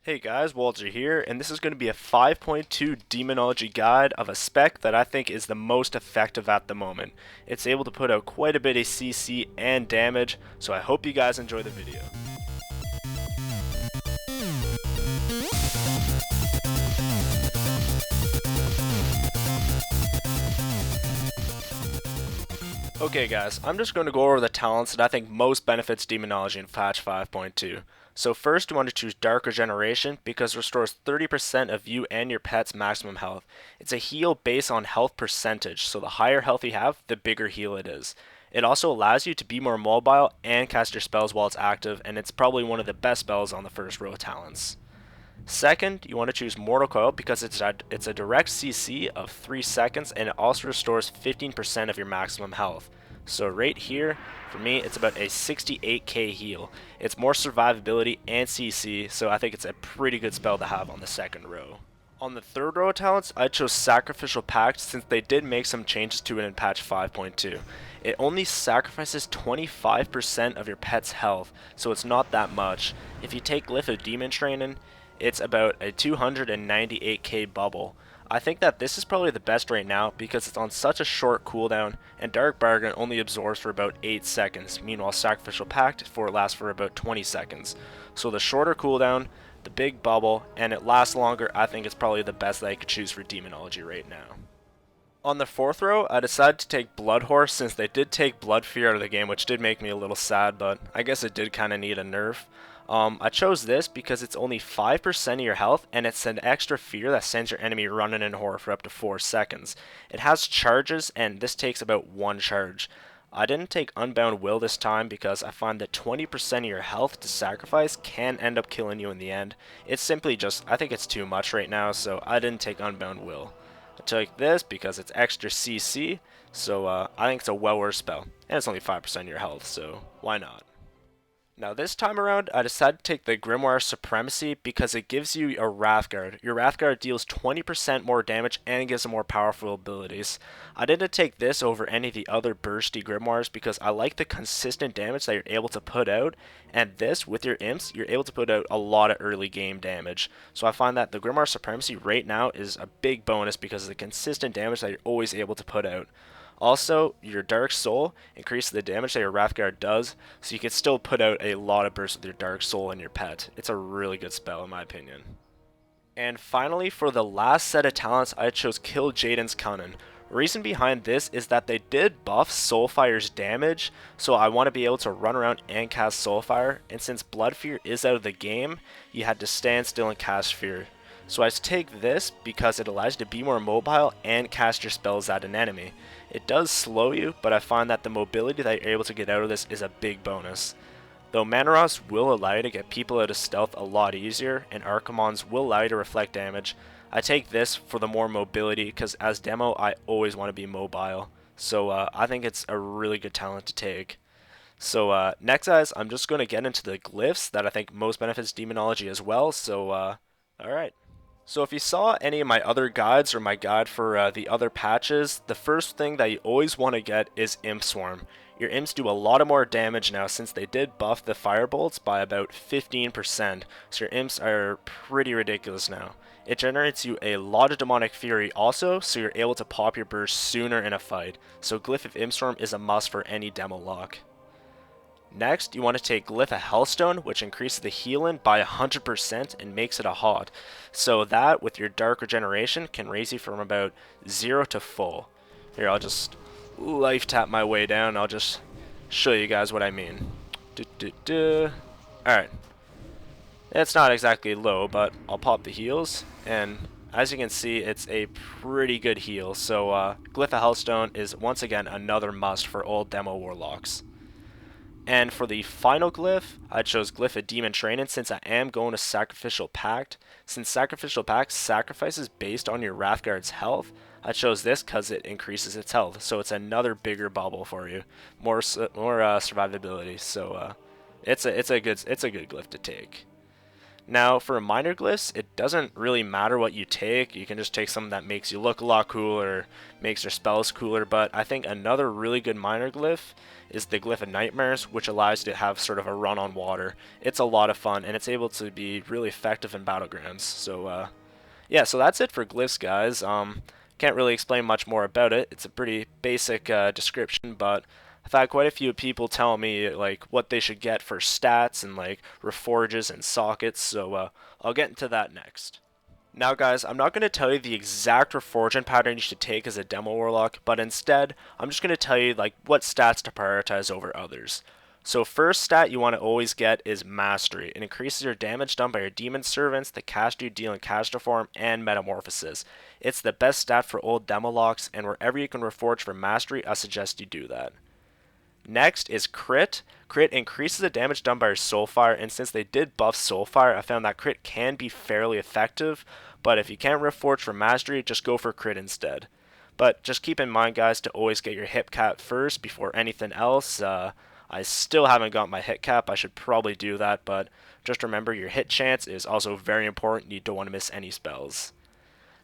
Hey guys, Walter here, and this is going to be a 5.2 Demonology guide of a spec that I think is the most effective at the moment. It's able to put out quite a bit of CC and damage, so I hope you guys enjoy the video. Okay guys, I'm just going to go over the talents that I think most benefits Demonology in patch 5.2. So first you want to choose Dark Regeneration because it restores 30% of you and your pet's maximum health. It's a heal based on health percentage, so the higher health you have, the bigger heal it is. It also allows you to be more mobile and cast your spells while it's active, and it's probably one of the best spells on the first row of talents. Second, you want to choose Mortal Coil because it's a direct CC of 3 seconds and it also restores 15% of your maximum health. So right here, for me, it's about a 68k heal. It's more survivability and CC, so I think it's a pretty good spell to have on the second row. On the third row of talents, I chose Sacrificial Pact since they did make some changes to it in patch 5.2. It only sacrifices 25% of your pet's health, so it's not that much. If you take Glyph of Demon Training, it's about a 298k bubble. I think that this is probably the best right now because it's on such a short cooldown, and Dark Bargain only absorbs for about 8 seconds, meanwhile Sacrificial Pact lasts for about 20 seconds. So the shorter cooldown, the big bubble, and it lasts longer, I think it's probably the best that I could choose for Demonology right now. On the fourth row, I decided to take Blood Horse since they did take Blood Fear out of the game, which did make me a little sad, but I guess it did kind of need a nerf. I chose this because it's only 5% of your health, and it's an extra fear that sends your enemy running in horror for up to 4 seconds. It has charges, and this takes about 1 charge. I didn't take Unbound Will this time because I find that 20% of your health to sacrifice can end up killing you in the end. It's simply just, I think it's too much right now, so I didn't take Unbound Will. I took this because it's extra CC, so I think it's a well worth spell. And it's only 5% of your health, so why not? Now this time around, I decided to take the Grimoire Supremacy because it gives you a Wrathguard. Your Wrathguard deals 20% more damage and gives them more powerful abilities. I didn't take this over any of the other bursty Grimoires because I like the consistent damage that you're able to put out, and this, with your Imps, you're able to put out a lot of early game damage. So I find that the Grimoire Supremacy right now is a big bonus because of the consistent damage that you're always able to put out. Also, your Dark Soul increases the damage that your Wrathguard does, so you can still put out a lot of bursts with your Dark Soul and your pet. It's a really good spell in my opinion. And finally, for the last set of talents, I chose Kill Jaden's Cunning. Reason behind this is that they did buff Soulfire's damage, so I want to be able to run around and cast Soulfire, and since Blood Fear is out of the game, you had to stand still and cast Fear. So I take this because it allows you to be more mobile and cast your spells at an enemy. It does slow you, but I find that the mobility that you're able to get out of this is a big bonus. Though Manoros will allow you to get people out of stealth a lot easier, and Archimons will allow you to reflect damage, I take this for the more mobility because as demo I always want to be mobile. So I think it's a really good talent to take. So next guys, I'm just going to get into the Glyphs that I think most benefits Demonology as well, so alright. So if you saw any of my other guides or my guide for the other patches, the first thing that you always want to get is Imp Swarm. Your imps do a lot of more damage now since they did buff the firebolts by about 15%, so your imps are pretty ridiculous now. It generates you a lot of demonic fury also, so you're able to pop your burst sooner in a fight, so Glyph of Imstorm is a must for any demo lock. Next, you want to take Glyph of Hellstone, which increases the healing by 100% and makes it a hot. So that, with your Dark Regeneration, can raise you from about 0 to full. Here, I'll just life tap my way down. I'll just show you guys what I mean. Alright. It's not exactly low, but I'll pop the heals. And as you can see, it's a pretty good heal. So Glyph of Hellstone is once again another must for old demo warlocks. And for the final glyph, I chose Glyph of Demon Training since I am going to Sacrificial Pact. Since Sacrificial Pact sacrifices based on your Wrathguard's health, I chose this because it increases its health. So it's another bigger bubble for you, more survivability. So it's a good glyph to take. Now, for minor glyphs, it doesn't really matter what you take. You can just take something that makes you look a lot cooler, makes your spells cooler, but I think another really good minor glyph is the Glyph of Nightmares, which allows you to have sort of a run on water. It's a lot of fun, and it's able to be really effective in battlegrounds. So, yeah, so that's it for glyphs, guys. Can't really explain much more about it. It's a pretty basic description, but I've had quite a few people tell me like what they should get for stats and like reforges and sockets, so I'll get into that next. Now guys, I'm not going to tell you the exact reforging pattern you should take as a Demo Warlock, but instead, I'm just going to tell you like what stats to prioritize over others. So first stat you want to always get is Mastery. It increases your damage done by your Demon Servants, the caster you deal in Caster Form, and Metamorphosis. It's the best stat for old Demolocks, and wherever you can reforge for Mastery, I suggest you do that. Next is Crit. Crit increases the damage done by your Soulfire, and since they did buff Soulfire, I found that Crit can be fairly effective, but if you can't reforge for Mastery, just go for Crit instead. But just keep in mind, guys, to always get your hit cap first before anything else. I still haven't got my hit cap. I should probably do that, but just remember your hit chance is also very important. You don't want to miss any spells.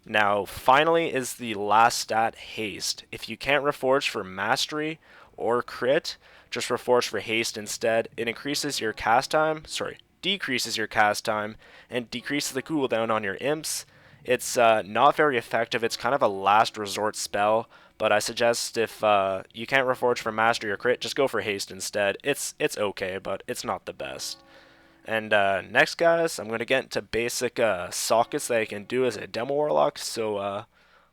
Now, finally is the last stat, Haste. If you can't reforge for Mastery or Crit, just reforge for Haste instead. It increases your cast time, decreases your cast time, and decreases the cooldown on your imps. It's not very effective. It's kind of a last resort spell, but I suggest if you can't reforge for Mastery or Crit, just go for Haste instead. It's okay, but it's not the best. And next, guys, I'm going to get into basic sockets that I can do as a Demo Warlock, so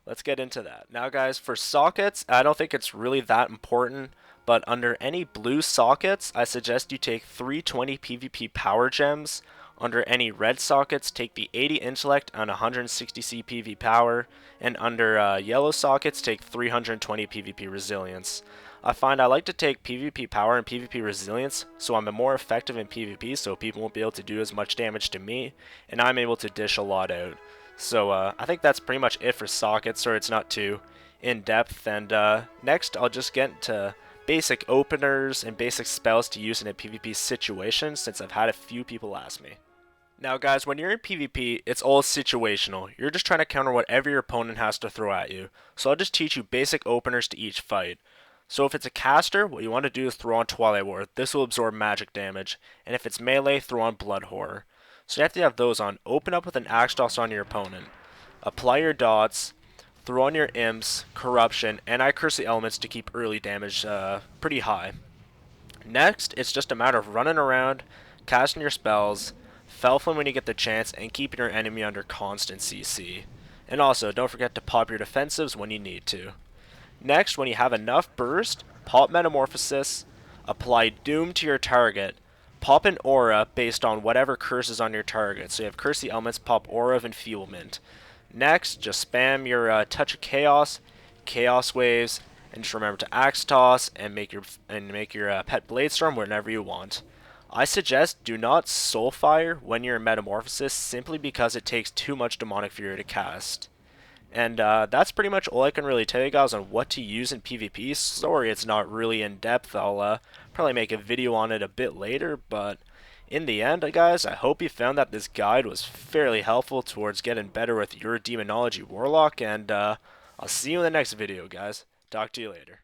let's get into that. Now, guys, for sockets, I don't think it's really that important, but under any blue sockets, I suggest you take 320 PvP Power Gems. Under any red sockets, take the 80 Intellect and 160 CPV Power, and under yellow sockets, take 320 PvP Resilience. I find I like to take PvP Power and PvP Resilience, so I'm more effective in PvP, so people won't be able to do as much damage to me, and I'm able to dish a lot out. So I think that's pretty much it for sockets, so it's not too in-depth, and next I'll just get into basic openers and basic spells to use in a PvP situation, since I've had a few people ask me. Now guys, when you're in PvP, it's all situational. You're just trying to counter whatever your opponent has to throw at you. So I'll just teach you basic openers to each fight. So if it's a caster, what you want to do is throw on Twilight Ward. This will absorb magic damage. And if it's melee, throw on Blood Horror. So you have to have those on. Open up with an Axe Toss on your opponent. Apply your dots. Throw on your imps, corruption, and I curse the elements to keep early damage pretty high. Next, it's just a matter of running around, casting your spells, Felflin when you get the chance, and keeping your enemy under constant CC. And also, don't forget to pop your defensives when you need to. Next, when you have enough burst, pop Metamorphosis, apply Doom to your target, pop an Aura based on whatever curse is on your target. So you have Curse the Elements, pop Aura of Enfeeblement. Next, just spam your Touch of Chaos, Chaos Waves, and just remember to Axe Toss and make your Pet Bladestorm whenever you want. I suggest do not Soulfire when you're in Metamorphosis simply because it takes too much Demonic Fury to cast. And that's pretty much all I can really tell you guys on what to use in PvP. Sorry it's not really in depth. I'll probably make a video on it a bit later, but in the end, guys, I hope you found that this guide was fairly helpful towards getting better with your Demonology Warlock, and I'll see you in the next video, guys. Talk to you later.